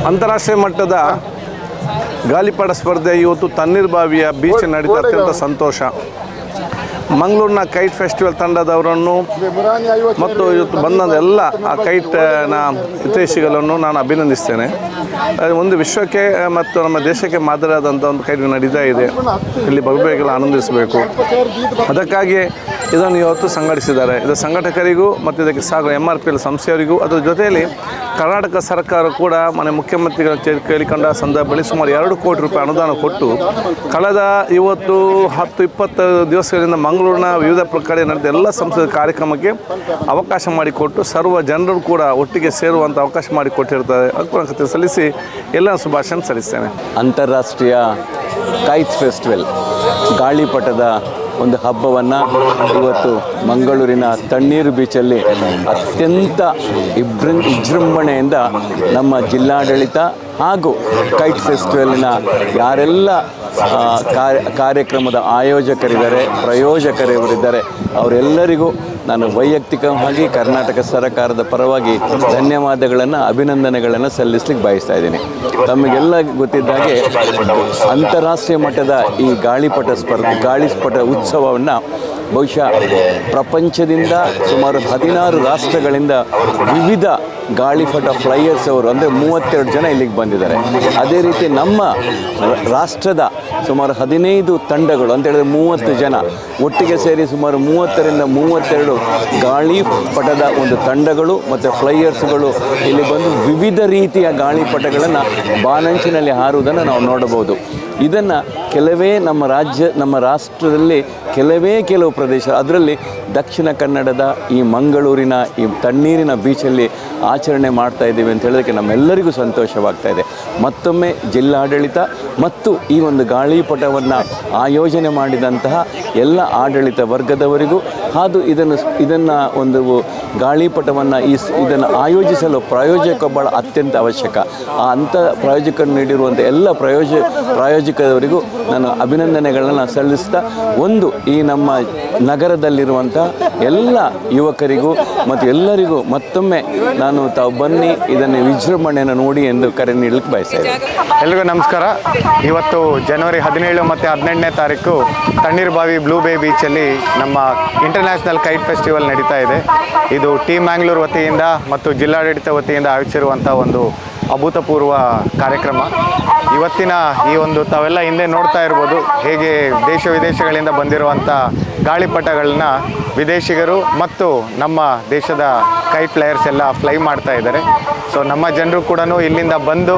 ಅಂತಾರಾಷ್ಟ್ರೀಯ ಮಟ್ಟದ ಗಾಳಿಪಟ ಸ್ಪರ್ಧೆ ಇವತ್ತು ತಣ್ಣೀರ್ಬಾವಿಯ ಬೀಚ್ ನಡೀತಾ ಅತ್ಯಂತ ಸಂತೋಷ. ಮಂಗಳೂರಿನ ಕೈಟ್ ಫೆಸ್ಟಿವಲ್ ತಂಡದವರನ್ನು ಮತ್ತು ಇವತ್ತು ಬಂದ ಎಲ್ಲ ಆ ಕೈಟ್ನ ಹಿತೈಷಿಗಳನ್ನು ನಾನು ಅಭಿನಂದಿಸ್ತೇನೆ. ಒಂದು ವಿಶ್ವಕ್ಕೆ ಮತ್ತು ನಮ್ಮ ದೇಶಕ್ಕೆ ಮಾದರಿಯಾದಂಥ ಒಂದು ಕೈಟ್ ನಡೀತಾ ಇದೆ. ಇಲ್ಲಿ ಬರಬೇಕೆಲ್ಲ ಆನಂದಿಸಬೇಕು. ಅದಕ್ಕಾಗಿ ಇದನ್ನು ಇವತ್ತು ಸಂಘಟಿಸಿದ್ದಾರೆ. ಇದರ ಸಂಘಟಕರಿಗೂ ಮತ್ತು ಇದಕ್ಕೆ ಸಾಗುವ MRPL ಸಂಸ್ಥೆಯವರಿಗೂ, ಅದರ ಜೊತೆಯಲ್ಲಿ ಕರ್ನಾಟಕ ಸರ್ಕಾರ ಕೂಡ ಮನೆ ಮುಖ್ಯಮಂತ್ರಿಗಳ ಕೇಳಿಕೊಂಡ ಸಂದರ್ಭದಲ್ಲಿ ಸುಮಾರು 2 ಕೋಟಿ ರೂಪಾಯಿ ಅನುದಾನ ಕೊಟ್ಟು ಕಳೆದ 10-20 ದಿವಸಗಳಿಂದ ಮಂಗಳೂರಿನ ವಿವಿಧ ಕಡೆ ನಡೆದ ಎಲ್ಲ ಸಂಸದೀಯ ಕಾರ್ಯಕ್ರಮಕ್ಕೆ ಅವಕಾಶ ಮಾಡಿಕೊಟ್ಟು ಸರ್ವ ಜನರು ಕೂಡ ಒಟ್ಟಿಗೆ ಸೇರುವಂಥ ಅವಕಾಶ ಮಾಡಿಕೊಟ್ಟಿರ್ತಾರೆ. ಅದಕ್ಕೆ ಸಲ್ಲಿಸಿ ಎಲ್ಲ ಶುಭಾಶಯ ಸಲ್ಲಿಸ್ತೇನೆ. ಅಂತಾರಾಷ್ಟ್ರೀಯ ಕೈಟ್ ಫೆಸ್ಟಿವಲ್ ಗಾಳಿಪಟದ ಒಂದು ಹಬ್ಬವನ್ನು ಇವತ್ತು ಮಂಗಳೂರಿನ ತಣ್ಣೀರು ಬೀಚಲ್ಲಿ ಅತ್ಯಂತ ವಿಜೃಂಭಣೆಯಿಂದ ನಮ್ಮ ಜಿಲ್ಲಾಡಳಿತ ಹಾಗೂ ಕೈಟ್ ಫೆಸ್ಟಿವಲಿನ ಯಾರೆಲ್ಲ ಕಾರ್ಯಕ್ರಮದ ಆಯೋಜಕರಿದ್ದಾರೆ, ಪ್ರಾಯೋಜಕರಿದ್ದಾರೆ, ಅವರೆಲ್ಲರಿಗೂ ನಾನು ವೈಯಕ್ತಿಕವಾಗಿ ಕರ್ನಾಟಕ ಸರ್ಕಾರದ ಪರವಾಗಿ ಧನ್ಯವಾದಗಳನ್ನು, ಅಭಿನಂದನೆಗಳನ್ನು ಸಲ್ಲಿಸಲಿಕ್ಕೆ ಬಯಸ್ತಾ ಇದ್ದೀನಿ. ತಮಗೆಲ್ಲ ಗೊತ್ತಿದ್ದಾಗೆ ಅಂತಾರಾಷ್ಟ್ರೀಯ ಮಟ್ಟದ ಈ ಗಾಳಿಪಟ ಉತ್ಸವವನ್ನು ಬಹುಶಃ ಪ್ರಪಂಚದಿಂದ ಸುಮಾರು 16 ರಾಷ್ಟ್ರಗಳಿಂದ ವಿವಿಧ ಗಾಳಿಪಟ ಫ್ಲೈಯರ್ಸ್ ಅವರು ಅಂದರೆ 32 ಜನ ಇಲ್ಲಿಗೆ ಬಂದಿದ್ದಾರೆ. ಅದೇ ರೀತಿ ನಮ್ಮ ರಾಷ್ಟ್ರದ ಸುಮಾರು 15 ತಂಡಗಳು ಅಂತ ಹೇಳಿದ್ರೆ 30 ಜನ ಒಟ್ಟಿಗೆ ಸೇರಿ ಸುಮಾರು 30ರಿಂದ 32 ಗಾಳಿಪಟದ ಒಂದು ತಂಡಗಳು ಮತ್ತು ಫ್ಲೈಯರ್ಸ್ಗಳು ಇಲ್ಲಿ ಬಂದು ವಿವಿಧ ರೀತಿಯ ಗಾಳಿಪಟಗಳನ್ನು ಬಾನಂಚಿನಲ್ಲಿ ಹಾರುವುದನ್ನು ನಾವು ನೋಡಬಹುದು. ಇದನ್ನು ನಮ್ಮ ರಾಷ್ಟ್ರದಲ್ಲಿ ಕೆಲವು ಪ್ರದೇಶ, ಅದರಲ್ಲಿ ದಕ್ಷಿಣ ಕನ್ನಡದ ಈ ಮಂಗಳೂರಿನ ಈ ತಣ್ಣೀರಿನ ಬೀಚಲ್ಲಿ ಆಚರಣೆ ಮಾಡ್ತಾ ಇದ್ದೀವಿ ಅಂತ ಹೇಳೋದಕ್ಕೆ ನಮ್ಮೆಲ್ಲರಿಗೂ ಸಂತೋಷವಾಗ್ತಾ ಇದೆ. ಮತ್ತೊಮ್ಮೆ ಜಿಲ್ಲಾಡಳಿತ ಮತ್ತು ಈ ಒಂದು ಗಾಳಿಪಟವನ್ನು ಆಯೋಜನೆ ಮಾಡಿದಂತಹ ಎಲ್ಲ ಆಡಳಿತ ವರ್ಗದವರಿಗೂ ಹಾಗೂ ಇದನ್ನು ಒಂದು ಗಾಳಿಪಟವನ್ನು ಇದನ್ನು ಆಯೋಜಿಸಲು ಪ್ರಾಯೋಜಕ ಭಾಳ ಅತ್ಯಂತ ಅವಶ್ಯಕ. ಅಂಥ ಪ್ರಾಯೋಜಕರು ನೀಡಿರುವಂಥ ಎಲ್ಲ ಪ್ರಾಯೋಜಕರವರಿಗೂ ನಾನು ಅಭಿನಂದನೆಗಳನ್ನು ಸಲ್ಲಿಸ್ತಾ, ಈ ನಮ್ಮ ನಗರದಲ್ಲಿರುವಂಥ ಎಲ್ಲ ಯುವಕರಿಗೂ ಮತ್ತು ಎಲ್ಲರಿಗೂ ಮತ್ತೊಮ್ಮೆ ತಾವು ಬನ್ನಿ ಇದನ್ನು ವಿಜೃಂಭಣೆಯನ್ನು ನೋಡಿ ಎಂದು ಕರೆ ನೀಡಲಿಕ್ಕೆ ಬಯಸ್ತೇನೆ. ಎಲ್ರಿಗೂ ನಮಸ್ಕಾರ. ಇವತ್ತು ಜನವರಿ 17 ಮತ್ತು 18ನೇ ತಾರೀಕು ತಣ್ಣೀರ್ಬಾವಿ ಬ್ಲೂ ಬೇ ಬೀಚಲ್ಲಿ ನಮ್ಮ ಇಂಟರ್ನ್ಯಾಷನಲ್ ಕೈಟ್ ಫೆಸ್ಟಿವಲ್ ನಡೀತಾ ಇದೆ. ಇದು ಟೀಮ್ ಮ್ಯಾಂಗ್ಳೂರ್ ವತಿಯಿಂದ ಮತ್ತು ಜಿಲ್ಲಾಡಳಿತ ವತಿಯಿಂದ ಆಯೋಜಿಸಿರುವಂಥ ಒಂದು ಅಭೂತಪೂರ್ವ ಕಾರ್ಯಕ್ರಮ. ಇವತ್ತಿನ ಈ ಒಂದು ತಾವೆಲ್ಲ ಹಿಂದೆ ನೋಡ್ತಾ ಇರ್ಬೋದು ಹೇಗೆ ದೇಶ ವಿದೇಶಗಳಿಂದ ಬಂದಿರುವಂಥ ಗಾಳಿಪಟಗಳನ್ನ ವಿದೇಶಿಗರು ಮತ್ತು ನಮ್ಮ ದೇಶದ ಕೈಟ್ ಫ್ಲೈಯರ್ಸ್ ಎಲ್ಲ ಫ್ಲೈ ಮಾಡ್ತಾ ಇದ್ದಾರೆ. ಸೊ ನಮ್ಮ ಜನರು ಕೂಡ ಇಲ್ಲಿಂದ ಬಂದು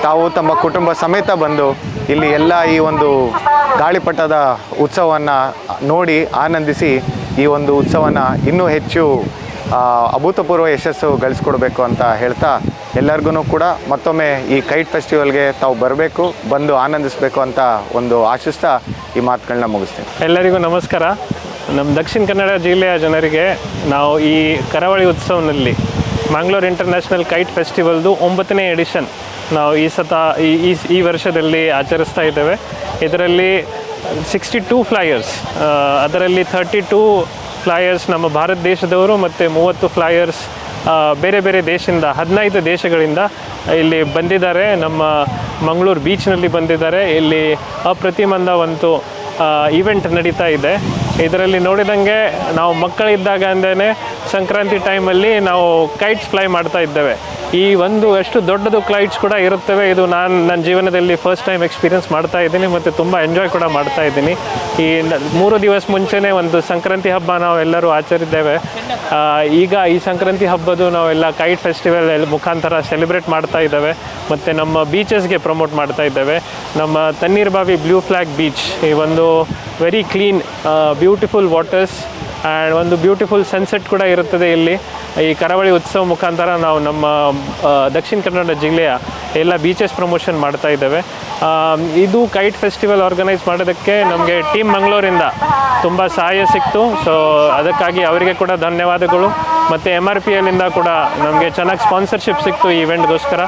ತಾವು ತಮ್ಮ ಕುಟುಂಬ ಸಮೇತ ಬಂದು ಇಲ್ಲಿ ಎಲ್ಲ ಈ ಒಂದು ಗಾಳಿಪಟದ ಉತ್ಸವವನ್ನು ನೋಡಿ ಆನಂದಿಸಿ ಈ ಒಂದು ಉತ್ಸವನ ಇನ್ನೂ ಹೆಚ್ಚು ಅಭೂತಪೂರ್ವ ಯಶಸ್ಸು ಗಳಿಸ್ಕೊಡ್ಬೇಕು ಅಂತ ಹೇಳ್ತಾ ಎಲ್ಲರಿಗೂ ಕೂಡ ಮತ್ತೊಮ್ಮೆ ಈ ಕೈಟ್ ಫೆಸ್ಟಿವಲ್ಗೆ ತಾವು ಬರಬೇಕು, ಬಂದು ಆನಂದಿಸಬೇಕು ಅಂತ ಒಂದು ಆಶಿಸ್ತಾ ಈ ಮಾತುಗಳನ್ನ ಮುಗಿಸ್ತೀನಿ. ಎಲ್ಲರಿಗೂ ನಮಸ್ಕಾರ. ನಮ್ಮ ದಕ್ಷಿಣ ಕನ್ನಡ ಜಿಲ್ಲೆಯ ಜನರಿಗೆ ನಾವು ಈ ಕರಾವಳಿ ಉತ್ಸವದಲ್ಲಿ ಮಂಗಳೂರು ಇಂಟರ್ನ್ಯಾಷನಲ್ ಕೈಟ್ ಫೆಸ್ಟಿವಲ್ದು 9ನೇ ಎಡಿಷನ್ ನಾವು ಈ ವರ್ಷದಲ್ಲಿ ಆಚರಿಸ್ತಾ ಇದ್ದೇವೆ. ಇದರಲ್ಲಿ 62 ಫ್ಲೈಯರ್ಸ್, ಅದರಲ್ಲಿ 32 ಫ್ಲೈಯರ್ಸ್ ನಮ್ಮ ಭಾರತ ದೇಶದವರು ಮತ್ತು 30 ಫ್ಲೈಯರ್ಸ್ ಬೇರೆ ಬೇರೆ ದೇಶದಿಂದ 15 ದೇಶಗಳಿಂದ ಇಲ್ಲಿ ಬಂದಿದ್ದಾರೆ. ನಮ್ಮ ಮಂಗಳೂರು ಬೀಚ್ನಲ್ಲಿ ಬಂದಿದ್ದಾರೆ. ಇಲ್ಲಿ ಅಪ್ರತಿಮಂದ ಒಂದು ಈವೆಂಟ್ ನಡೀತಾ ಇದೆ. ಇದರಲ್ಲಿ ನೋಡಿದಂಗೆ ನಾವು ಮಕ್ಕಳಿದ್ದಾಗ ಅಂದೇ ಸಂಕ್ರಾಂತಿ ಟೈಮಲ್ಲಿ ನಾವು ಕೈಟ್ಸ್ ಫ್ಲೈ ಮಾಡ್ತಾ ಇದ್ದೇವೆ. ಈ ಎಷ್ಟು ದೊಡ್ಡದು ಫ್ಲೈಟ್ಸ್ ಕೂಡ ಇರುತ್ತವೆ. ಇದು ನನ್ನ ಜೀವನದಲ್ಲಿ ಫಸ್ಟ್ ಟೈಮ್ ಎಕ್ಸ್ಪೀರಿಯನ್ಸ್ ಮಾಡ್ತಾ ಇದ್ದೀನಿ ಮತ್ತು ತುಂಬ ಎಂಜಾಯ್ ಕೂಡ ಮಾಡ್ತಾ ಇದ್ದೀನಿ. ಈ 3 ದಿವಸ ಮುಂಚೆನೇ ಒಂದು ಸಂಕ್ರಾಂತಿ ಹಬ್ಬ ನಾವು ಎಲ್ಲರೂ ಆಚರಿದ್ದೇವೆ. ಈಗ ಈ ಸಂಕ್ರಾಂತಿ ಹಬ್ಬದು ನಾವೆಲ್ಲ ಕೈಟ್ ಫೆಸ್ಟಿವಲ್ ಮುಖಾಂತರ ಸೆಲೆಬ್ರೇಟ್ ಮಾಡ್ತಾ ಇದ್ದೇವೆ ಮತ್ತು ನಮ್ಮ ಬೀಚಸ್ಗೆ ಪ್ರಮೋಟ್ ಮಾಡ್ತಾ ಇದ್ದೇವೆ. ನಮ್ಮ ತಣ್ಣೀರ್ಬಾವಿ ಬ್ಲೂ ಫ್ಲ್ಯಾಗ್ ಬೀಚ್ ಈ ಒಂದು very clean beautiful waters and ಒಂದು ಬ್ಯೂಟಿಫುಲ್ ಸನ್ಸೆಟ್ ಕೂಡ ಇರುತ್ತದೆ ಇಲ್ಲಿ. ಈ ಕರಾವಳಿ ಉತ್ಸವ ಮುಖಾಂತರ ನಾವು ನಮ್ಮ ದಕ್ಷಿಣ ಕನ್ನಡ ಜಿಲ್ಲೆಯ ಎಲ್ಲ ಬೀಚಸ್ ಪ್ರಮೋಷನ್ ಮಾಡ್ತಾ ಇದ್ದೇವೆ. ಇದು ಕೈಟ್ ಫೆಸ್ಟಿವಲ್ ಆರ್ಗನೈಸ್ ಮಾಡೋದಕ್ಕೆ ನಮಗೆ ಟೀಮ್ ಮಂಗಳೂರಿಂದ ತುಂಬ ಸಹಾಯ ಸಿಕ್ತು. ಸೊ ಅದಕ್ಕಾಗಿ ಅವರಿಗೆ ಕೂಡ ಧನ್ಯವಾದಗಳು. ಮತ್ತು MRPLinದ ಕೂಡ ನಮಗೆ ಚೆನ್ನಾಗಿ ಸ್ಪಾನ್ಸರ್ಶಿಪ್ ಸಿಕ್ತು ಈ ಇವೆಂಟ್ಗೋಸ್ಕರ.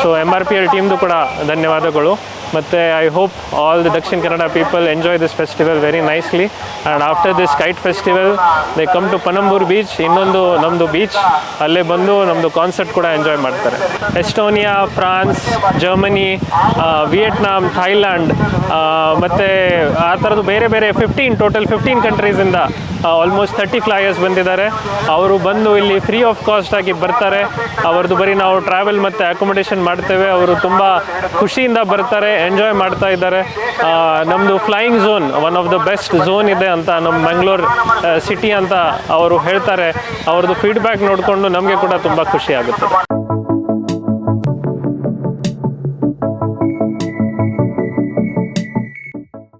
ಸೊ MRPL ಟೀಮ್ದು ಕೂಡ ಧನ್ಯವಾದಗಳು. ಮತ್ತು I hope all the Dakshina Kannada people enjoy this festival very nicely. And after this kite festival they come to Panambur beach, ಇನ್ನೊಂದು ನಮ್ಮದು ಬೀಚ್, ಅಲ್ಲೇ ಬಂದು ನಮ್ಮದು ಕಾನ್ಸರ್ಟ್ ಕೂಡ ಎಂಜಾಯ್ ಮಾಡ್ತಾರೆ. Estonia, France, Germany, Vietnam, Thailand ಮತ್ತು ಆ ಥರದ್ದು ಬೇರೆ ಬೇರೆ 15 ಕಂಟ್ರೀಸಿಂದ ಆಲ್ಮೋಸ್ಟ್ 30 ಫ್ಲೈಯರ್ಸ್ ಬಂದಿದ್ದಾರೆ. ಅವರು ಬಂದು ಇಲ್ಲಿ ಫ್ರೀ ಆಫ್ ಕಾಸ್ಟ್ ಆಗಿ ಬರ್ತಾರೆ. ಅವ್ರದ್ದು ಬರೀ ನಾವು ಟ್ರಾವೆಲ್ ಮತ್ತು ಅಕೊಮಡೇಷನ್ ಮಾಡ್ತೇವೆ. ಅವರು ತುಂಬ ಖುಷಿಯಿಂದ ಬರ್ತಾರೆ, ಎಂಜಾಯ್ ಮಾಡ್ತಾ ಇದ್ದಾರೆ. ನಮ್ಮದು flying zone one of the best zone ಇದೆ ಅಂತ ನಮ್ಮ ಮಂಗಳೂರು ಸಿಟಿ ಅಂತ ಅವರು ಹೇಳ್ತಾರೆ. ಅವ್ರದ್ದು ಫೀಡ್ಬ್ಯಾಕ್ ನೋಡಿಕೊಂಡು ನಮಗೆ ಕೂಡ ತುಂಬ ಖುಷಿ ಆಗುತ್ತೆ.